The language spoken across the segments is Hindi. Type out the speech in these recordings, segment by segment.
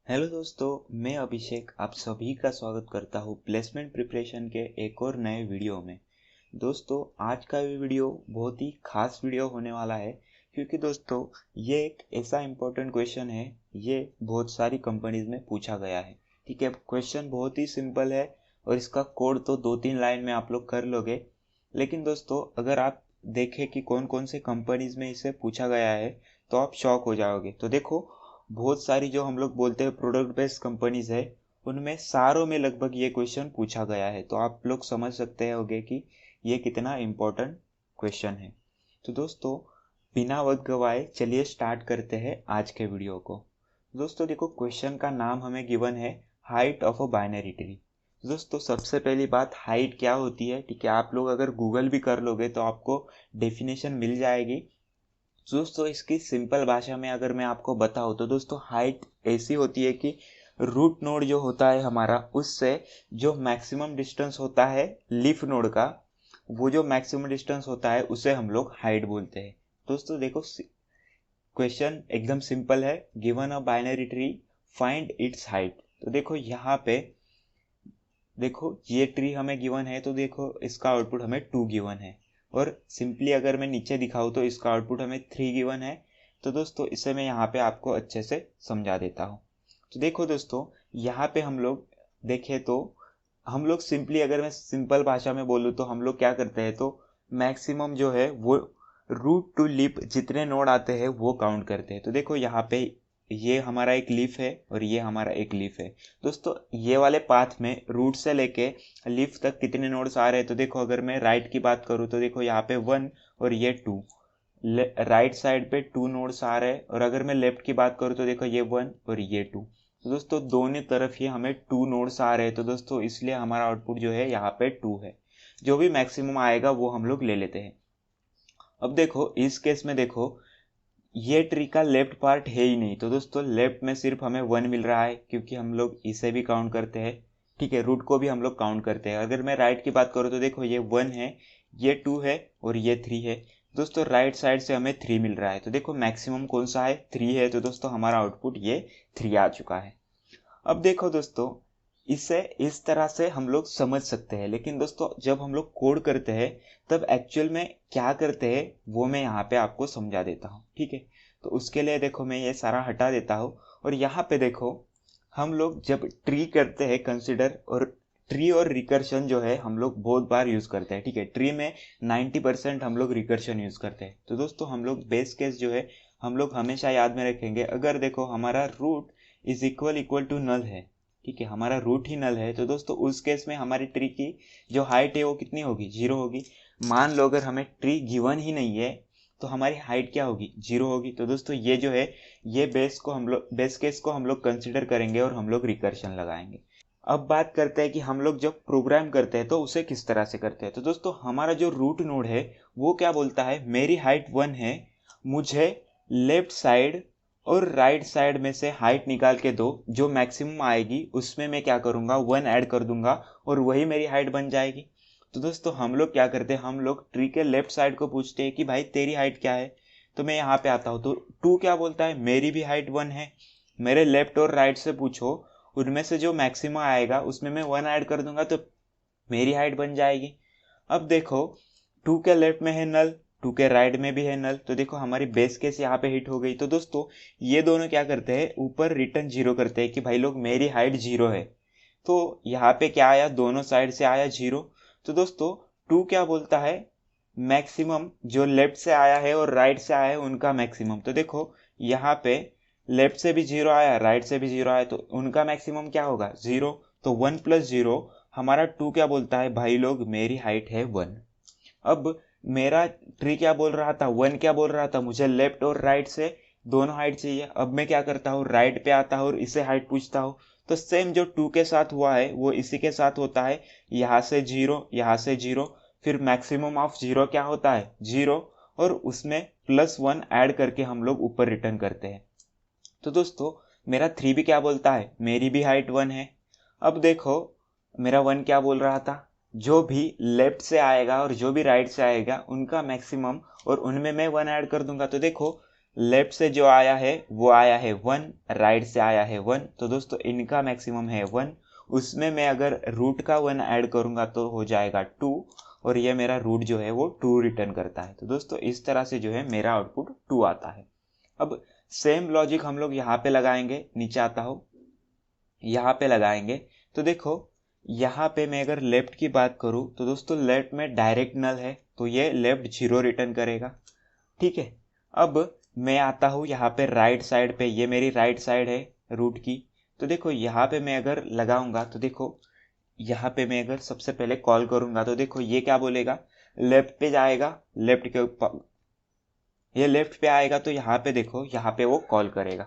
हेलो दोस्तों, मैं अभिषेक आप सभी का स्वागत करता हूँ प्लेसमेंट प्रिपरेशन के एक और नए वीडियो में। दोस्तों, आज का ये वीडियो बहुत ही खास वीडियो होने वाला है क्योंकि दोस्तों ये एक ऐसा इम्पोर्टेंट क्वेश्चन है। ये बहुत सारी कंपनीज में पूछा गया है। ठीक है, क्वेश्चन बहुत ही सिंपल है और इसका कोड तो 2-3 लाइन में आप लोग कर लोगे। लेकिन दोस्तों, अगर आप देखें कि कौन कौन से कंपनीज में इसे पूछा गया है तो आप शॉक हो जाओगे। तो देखो, बहुत सारी जो हम लोग बोलते हैं प्रोडक्ट बेस्ड कंपनीज है, उनमें सारों में लगभग ये क्वेश्चन पूछा गया है। तो आप लोग समझ सकते होंगे कि ये कितना इम्पोर्टेंट क्वेश्चन है। तो दोस्तों, बिना वक्त गवाए चलिए स्टार्ट करते हैं आज के वीडियो को। दोस्तों देखो, क्वेश्चन का नाम हमें गिवन है height of a binary tree. दोस्तों, सबसे पहली बात, हाइट क्या होती है? ठीक है, आप लोग अगर गूगल भी कर लोगे तो आपको डेफिनेशन मिल जाएगी। दोस्तों, इसकी सिंपल भाषा में अगर मैं आपको बताऊं तो दोस्तों, हाइट ऐसी होती है कि रूट नोड जो होता है हमारा, उससे जो मैक्सिमम डिस्टेंस होता है लीफ नोड का, वो जो मैक्सिमम डिस्टेंस होता है उसे हम लोग हाइट बोलते हैं। दोस्तों देखो, क्वेश्चन एकदम सिंपल है। Given a binary tree, find its height. तो देखो यहाँ पे, देखो ये ट्री हमें गिवन है तो देखो इसका आउटपुट हमें 2 गिवन है। और सिंपली अगर मैं नीचे दिखाऊँ तो इसका आउटपुट हमें 3 गिवन है। तो दोस्तों, इसे मैं यहाँ पे आपको अच्छे से समझा देता हूँ। तो देखो दोस्तों, यहाँ पे हम लोग देखें तो हम लोग सिंपली, अगर मैं सिंपल भाषा में बोलूँ तो हम लोग क्या करते हैं, तो मैक्सिमम जो है वो रूट टू लीफ जितने नोड आते हैं वो काउंट करते हैं। तो देखो यहाँ पे ये हमारा एक लीफ है और ये हमारा एक लीफ है। दोस्तों, ये वाले पाथ में रूट से लेके लीफ तक कितने नोड्स आ रहे हैं? तो देखो, अगर मैं राइट की बात करूँ तो देखो यहाँ पे 1 और ये 2, राइट साइड पे 2 नोड्स आ रहे हैं। और अगर मैं लेफ्ट की बात करूँ तो देखो ये 1 और ये 2। तो दोस्तों, दोनों तरफ ही हमें 2 नोड्स आ रहे हैं। तो दोस्तों, इसलिए हमारा आउटपुट जो है यहाँ पे 2 है। जो भी मैक्सिमम आएगा वो हम लोग ले लेते हैं। अब देखो, इस केस में देखो, ये ट्री का लेफ्ट पार्ट है ही नहीं। तो दोस्तों, लेफ्ट में सिर्फ हमें 1 मिल रहा है क्योंकि हम लोग इसे भी काउंट करते हैं। ठीक है, रूट को भी हम लोग काउंट करते हैं। अगर मैं राइट की बात करूँ तो देखो ये 1 है, ये 2 है और ये 3 है। दोस्तों, राइट साइड से हमें 3 मिल रहा है। तो देखो, मैक्सिमम कौन सा है? 3 है। तो दोस्तों, हमारा आउटपुट ये 3 आ चुका है। अब देखो दोस्तों, इसे इस तरह से हम लोग समझ सकते हैं। लेकिन दोस्तों, जब हम लोग कोड करते हैं तब एक्चुअल में क्या करते हैं वो मैं यहाँ पे आपको समझा देता हूँ। ठीक है, तो उसके लिए देखो, मैं ये सारा हटा देता हूँ और यहाँ पे देखो, हम लोग जब ट्री करते हैं कंसिडर, और ट्री और रिकर्शन जो है हम लोग बहुत बार यूज करते हैं। ठीक है, ट्री में 90% हम लोग रिकर्शन यूज करते हैं। तो दोस्तों, हम लोग बेस केस जो है हम लोग हमेशा याद में रखेंगे। अगर देखो हमारा root is equal to null है, ठीक है, हमारा रूट ही नल है, तो दोस्तों उस केस में हमारी ट्री की जो हाइट है वो कितनी होगी? 0 होगी। मान लो अगर हमें ट्री गिवन ही नहीं है तो हमारी हाइट क्या होगी? 0 होगी। तो दोस्तों, ये जो है, ये बेस केस को हम लोग कंसिडर करेंगे और हम लोग रिकर्शन लगाएंगे। अब बात करते हैं कि हम लोग जब प्रोग्राम करते हैं तो उसे किस तरह से करते हैं। तो दोस्तों, हमारा जो रूट नोड है वो क्या बोलता है? मेरी हाइट 1 है, मुझे लेफ्ट साइड और राइट साइड में से हाइट निकाल के दो, जो मैक्सिमम आएगी उसमें मैं क्या करूंगा? 1 ऐड कर दूंगा और वही मेरी हाइट बन जाएगी। तो दोस्तों, हम लोग क्या करते हैं, हम लोग ट्री के लेफ्ट साइड को पूछते हैं कि भाई तेरी हाइट क्या है। तो मैं यहाँ पे आता हूँ तो 2 क्या बोलता है? मेरी भी हाइट 1 है। मेरे लेफ्ट और राइट से पूछो, उनमें से जो मैक्सिमम आएगा उसमें मैं 1 ऐड कर दूंगा तो मेरी हाइट बन जाएगी। अब देखो, 2 के लेफ्ट में है नल, 2 के राइट में भी है नल, तो देखो हमारी बेस केस यहाँ पे हिट हो गई। तो दोस्तों, ये दोनों क्या करते हैं? ऊपर रिटर्न 0 करते हैं कि भाई लोग मेरी हाइट 0 है। तो यहाँ पे क्या आया? दोनों साइड से आया 0। तो दोस्तों, 2 क्या बोलता है? मैक्सिमम जो लेफ्ट से आया है और राइट से आया है उनका मैक्सिमम। तो देखो, यहाँ पे लेफ्ट से भी 0 आया, राइट से भी 0 आया, तो उनका मैक्सिमम क्या होगा? 0। तो 1 + 0, हमारा 2 क्या बोलता है? भाई लोग मेरी हाइट है 1। अब मेरा ट्री क्या बोल रहा था? 1 क्या बोल रहा था? मुझे लेफ्ट और राइट से दोनों हाइट चाहिए। अब मैं क्या करता हूँ? राइट पे आता हूँ और इसे हाइट पूछता हूँ। तो सेम जो 2 के साथ हुआ है वो इसी के साथ होता है। यहाँ से 0, यहाँ से 0, फिर मैक्सिमम ऑफ 0 क्या होता है? 0, और उसमें +1 ऐड करके हम लोग ऊपर रिटर्न करते हैं। तो दोस्तों, मेरा 3 भी क्या बोलता है? मेरी भी हाइट 1 है। अब देखो, मेरा 1 क्या बोल रहा था? जो भी लेफ्ट से आएगा और जो भी राइट से आएगा उनका मैक्सिमम, और उनमें मैं 1 ऐड कर दूंगा। तो देखो, लेफ्ट से जो आया है वो आया है 1, राइट से आया है 1, तो दोस्तों इनका मैक्सिमम है 1। उसमें मैं अगर रूट का 1 ऐड करूंगा तो हो जाएगा 2, और ये मेरा रूट जो है वो 2 रिटर्न करता है। तो दोस्तों इस तरह से जो है मेरा आउटपुट 2 आता है। अब सेम लॉजिक हम लोग यहाँ पे लगाएंगे, नीचे आता हो यहाँ पे लगाएंगे। तो देखो यहाँ पे मैं अगर लेफ्ट की बात करूँ तो दोस्तों लेफ्ट में डायरेक्ट नल है, तो ये लेफ्ट 0 रिटर्न करेगा। ठीक है, अब मैं आता हूँ यहाँ पे राइट साइड पे, ये मेरी राइट साइड है रूट की। तो देखो यहाँ पे मैं अगर लगाऊंगा तो देखो यहाँ पे मैं अगर सबसे पहले कॉल करूंगा तो देखो ये क्या बोलेगा, लेफ्ट पे जाएगा, लेफ्ट के ऊपर ये लेफ्ट पे आएगा, तो यहाँ पे देखो यहाँ पे वो कॉल करेगा।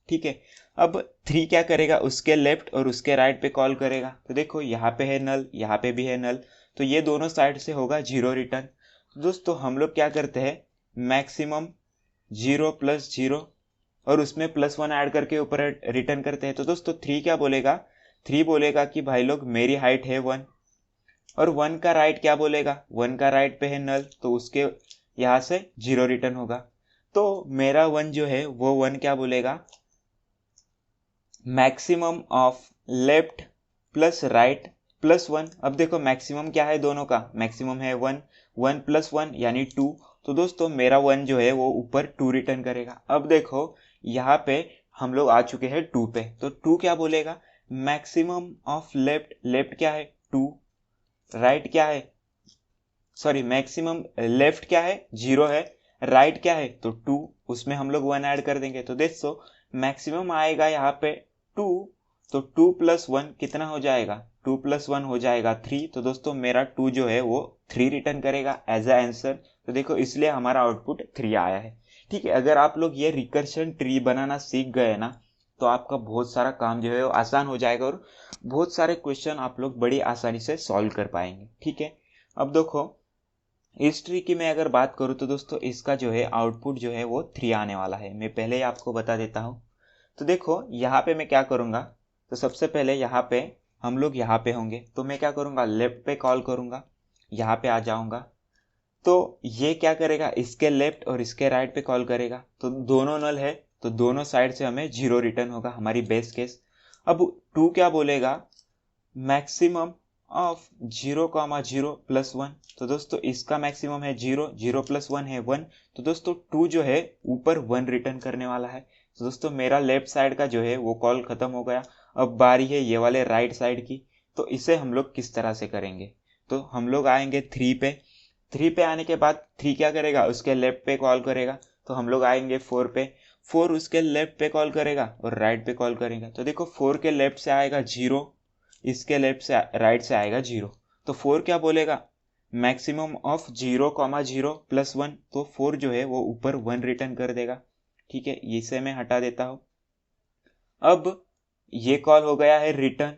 ठीक है, अब 3 क्या करेगा, उसके लेफ्ट और उसके राइट पे कॉल करेगा। तो देखो यहाँ पे है नल, यहाँ पे भी है नल, तो ये दोनों साइड से होगा 0 रिटर्न। तो दोस्तों हम लोग क्या करते हैं, मैक्सिमम 0 + 0 और उसमें +1 ऐड करके ऊपर रिटर्न करते हैं। तो दोस्तों 3 क्या बोलेगा, 3 बोलेगा कि भाई लोग मेरी हाइट है 1, और 1 का राइट क्या बोलेगा, 1 का राइट पे है नल, तो उसके यहाँ से 0 रिटर्न होगा। तो मेरा 1 जो है वो 1 क्या बोलेगा, maximum of left plus right plus 1। अब देखो मैक्सिमम क्या है दोनों का, मैक्सिमम है 1, 1 + 1 यानी 2। तो दोस्तों मेरा 1 जो है वो ऊपर 2 रिटर्न करेगा। अब देखो यहाँ पे हम लोग आ चुके हैं 2 पे, तो 2 क्या बोलेगा, मैक्सिमम ऑफ लेफ्ट, लेफ्ट क्या है 2, राइट क्या है, सॉरी मैक्सिमम लेफ्ट क्या है 0 है, राइट क्या है तो 2, उसमें हम लोग 1 ऐड कर देंगे। तो देखो मैक्सिमम आएगा यहाँ पे 2, तो 2 + 1 कितना हो जाएगा, 2 + 1 हो जाएगा 3। तो दोस्तों मेरा 2 जो है वो 3 रिटर्न करेगा एज अ आंसर। तो देखो इसलिए हमारा आउटपुट 3 आया है। ठीक है, अगर आप लोग ये रिकर्शन ट्री बनाना सीख गए ना तो आपका बहुत सारा काम जो है वो आसान हो जाएगा, और बहुत सारे क्वेश्चन आप लोग बड़ी आसानी से सॉल्व कर पाएंगे। ठीक है, अब देखो इस ट्री की मैं अगर बात करूँ तो दोस्तों इसका जो है आउटपुट जो है वो 3 आने वाला है। मैं पहले ही आपको बता देता हूँ। तो देखो यहाँ पे मैं क्या करूँगा, तो सबसे पहले यहाँ पे हम लोग यहाँ पे होंगे, तो मैं क्या करूँगा, लेफ्ट पे कॉल करूँगा, यहाँ पे आ जाऊँगा। तो ये क्या करेगा, इसके लेफ्ट और इसके राइट पे कॉल करेगा, तो दोनों नल है, तो दोनों साइड से हमें 0 रिटर्न होगा, हमारी बेस केस। अब 2 क्या बोलेगा, मैक्सिमम ऑफ 0,0 + 1। तो दोस्तों इसका मैक्सिमम है 0, 0 + 1 है 1। तो दोस्तों 2 जो है ऊपर 1 रिटर्न करने वाला है। तो दोस्तों मेरा लेफ्ट साइड का जो है वो कॉल खत्म हो गया। अब बारी है ये वाले राइट साइड की। तो इसे हम लोग किस तरह से करेंगे, तो हम लोग आएंगे 3 पे। 3 पे आने के बाद 3 क्या करेगा, उसके लेफ्ट पे कॉल करेगा। तो हम लोग आएंगे 4 पे, 4 उसके लेफ्ट पे कॉल करेगा और राइट पे कॉल करेगा। तो देखो 4 के लेफ्ट से आएगा 0, इसके लेफ्ट से राइट से आएगा 0। तो 4 क्या बोलेगा, मैक्सिमम ऑफ 0,0 + 1। तो 4 जो है वो ऊपर 1 रिटर्न कर देगा। ठीक है, इसे मैं हटा देता हूं। अब ये कॉल हो गया है रिटर्न।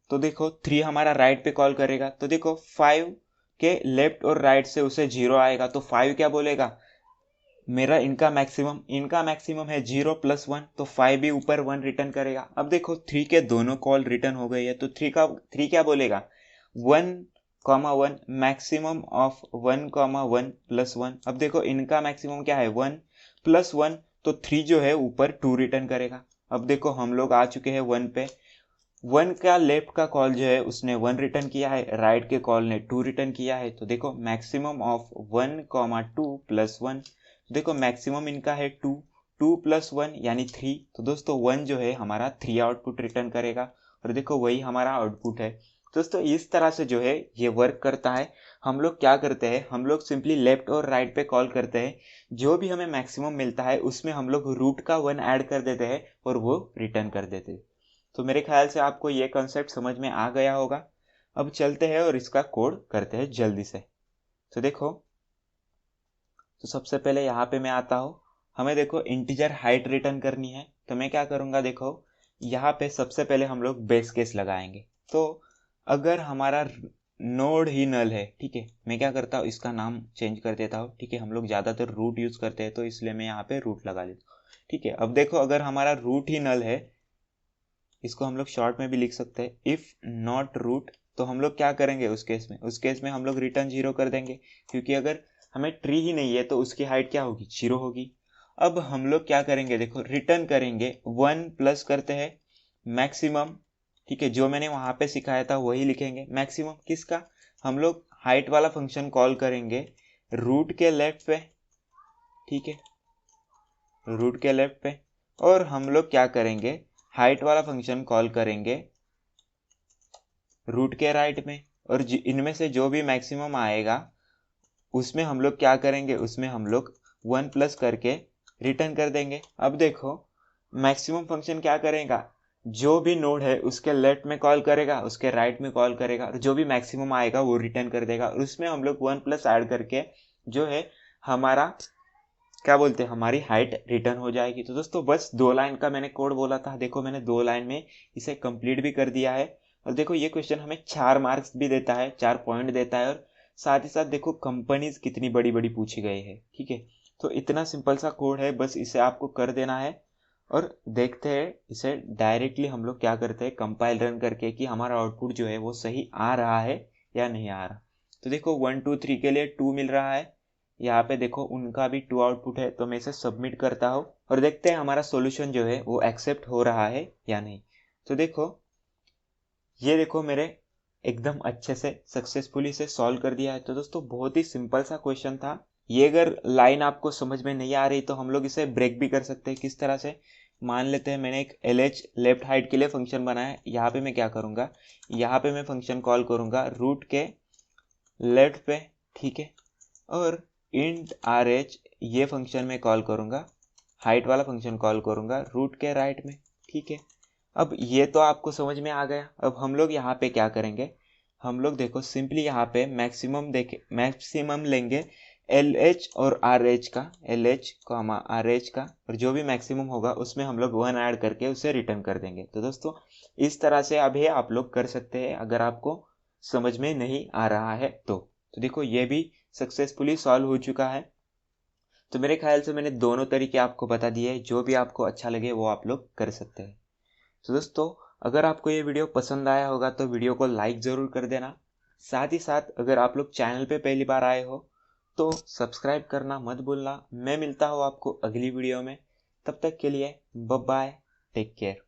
तो देखो 3 हमारा राइट पे कॉल करेगा, तो देखो 5 के लेफ्ट और राइट से उसे 0 आएगा। तो 5 क्या बोलेगा, मेरा इनका मैक्सिमम है 0 + 1, तो 5 भी ऊपर 1 रिटर्न करेगा। अब देखो 3 के दोनों कॉल रिटर्न हो गई है, तो 3 क्या बोलेगा, 1,1 मैक्सिमम ऑफ 1,1 + 1। अब देखो इनका मैक्सिमम क्या है 1 + 1, तो 3 जो है ऊपर 2 रिटर्न करेगा। अब देखो हम लोग आ चुके हैं 1 पे। 1 का लेफ्ट का कॉल जो है उसने 1 रिटर्न किया है, राइट के कॉल ने 2 रिटर्न किया है। तो देखो मैक्सिमम ऑफ 1,2 + 1, देखो मैक्सिमम इनका है 2, 2 + 1 यानी 3। तो दोस्तों 1 जो है हमारा 3 आउटपुट रिटर्न करेगा, और देखो वही हमारा आउटपुट है। दोस्तों इस तरह से जो है ये वर्क करता है। हम लोग क्या करते हैं, हम लोग सिंपली लेफ्ट और राइट पे कॉल करते हैं, जो भी हमें मैक्सिमम मिलता है उसमें हम लोग रूट का 1 ऐड कर देते हैं और वो रिटर्न कर देते हैं। तो मेरे ख्याल से आपको ये कॉन्सेप्ट समझ में आ गया होगा। अब चलते हैं और इसका कोड करते हैं जल्दी से। तो देखो, तो सबसे पहले यहाँ पे मैं आता हूँ, हमें देखो इंटीजर हाइट रिटर्न करनी है। तो मैं क्या करूँगा, देखो यहाँ पे सबसे पहले हम लोग बेस केस लगाएंगे। तो अगर हमारा नोड ही नल है, ठीक है, मैं क्या करता हूँ, इसका नाम चेंज कर देता हूँ। ठीक है, हम लोग ज़्यादातर रूट यूज़ करते हैं, तो इसलिए मैं यहाँ पे रूट लगा लेता हूँ। ठीक है, अब देखो अगर हमारा रूट ही नल है, इसको हम लोग शॉर्ट में भी लिख सकते हैं, इफ़ नॉट रूट, तो हम लोग क्या करेंगे उस केस में हम लोग रिटर्न 0 कर देंगे, क्योंकि अगर हमें ट्री ही नहीं है तो उसकी हाइट क्या होगी, 0 होगी। अब हम लोग क्या करेंगे, देखो रिटर्न करेंगे 1 प्लस करते हैं मैक्सिमम, ठीक है, जो मैंने वहां पे सिखाया था वही लिखेंगे। मैक्सिमम किसका, हम लोग हाइट वाला फंक्शन कॉल करेंगे रूट के लेफ्ट पे, ठीक है, रूट के लेफ्ट पे। और हम लोग क्या करेंगे, हाइट वाला फंक्शन कॉल करेंगे रूट के राइट में। और इनमें से जो भी मैक्सिमम आएगा उसमें हम लोग क्या करेंगे, उसमें हम लोग 1 प्लस करके रिटर्न कर देंगे। अब देखो मैक्सिमम फंक्शन क्या करेगा, जो भी नोड है उसके लेफ्ट में कॉल करेगा, उसके राइट में कॉल करेगा, और जो भी मैक्सिमम आएगा वो रिटर्न कर देगा। और उसमें हम लोग 1 प्लस ऐड करके जो है हमारा क्या बोलते हैं, हमारी हाइट रिटर्न हो जाएगी। तो दोस्तों बस 2 लाइन का मैंने कोड बोला था, देखो मैंने 2 लाइन में इसे कंप्लीट भी कर दिया है। और देखो ये क्वेश्चन हमें 4 मार्क्स भी देता है, 4 पॉइंट देता है। और साथ ही साथ देखो कंपनीज कितनी बड़ी बड़ी पूछी गई है, ठीक है। तो इतना सिंपल सा कोड है, बस इसे आपको कर देना है। और देखते हैं इसे डायरेक्टली हम लोग क्या करते हैं, कंपाइल रन करके कि हमारा आउटपुट जो है वो सही आ रहा है या नहीं आ रहा। तो देखो 1 2 3 के लिए 2 मिल रहा है, यहाँ पे देखो उनका भी 2 आउटपुट है। तो मैं इसे सबमिट करता हूँ और देखते हैं हमारा सॉल्यूशन जो है वो एक्सेप्ट हो रहा है या नहीं। तो देखो ये देखो मेरे एकदम अच्छे से सक्सेसफुली से सॉल्व कर दिया है। तो दोस्तों बहुत ही सिंपल सा क्वेश्चन था ये। अगर लाइन आपको समझ में नहीं आ रही तो हम लोग इसे ब्रेक भी कर सकते हैं। किस तरह से, मान लेते हैं मैंने एक LH लेफ्ट हाइट के लिए फंक्शन बनाया है। यहाँ पे मैं क्या करूँगा, यहाँ पे मैं फंक्शन कॉल करूँगा रूट के लेफ्ट पे, ठीक है। और इंट RH ये फंक्शन में कॉल करूँगा, हाइट वाला फंक्शन कॉल करूँगा रूट के राइट में, ठीक है। अब ये तो आपको समझ में आ गया। अब हम लोग यहाँ पे क्या करेंगे, हम लोग देखो सिंपली यहाँ पे मैक्सिमम देखे, मैक्सिमम लेंगे LH और RH का, LH कॉमा RH का, और जो भी मैक्सिमम होगा उसमें हम लोग 1 ऐड करके उसे रिटर्न कर देंगे। तो दोस्तों इस तरह से अभी आप लोग कर सकते हैं अगर आपको समझ में नहीं आ रहा है तो देखो ये भी सक्सेसफुली सॉल्व हो चुका है। तो मेरे ख्याल से मैंने दोनों तरीके आपको बता दिए, जो भी आपको अच्छा लगे वो आप लोग कर सकते हैं। तो दोस्तों अगर आपको ये वीडियो पसंद आया होगा तो वीडियो को लाइक ज़रूर कर देना। साथ ही साथ अगर आप लोग चैनल पे पहली बार आए हो तो सब्सक्राइब करना मत भूलना। मैं मिलता हूँ आपको अगली वीडियो में, तब तक के लिए बाय बाय, टेक केयर।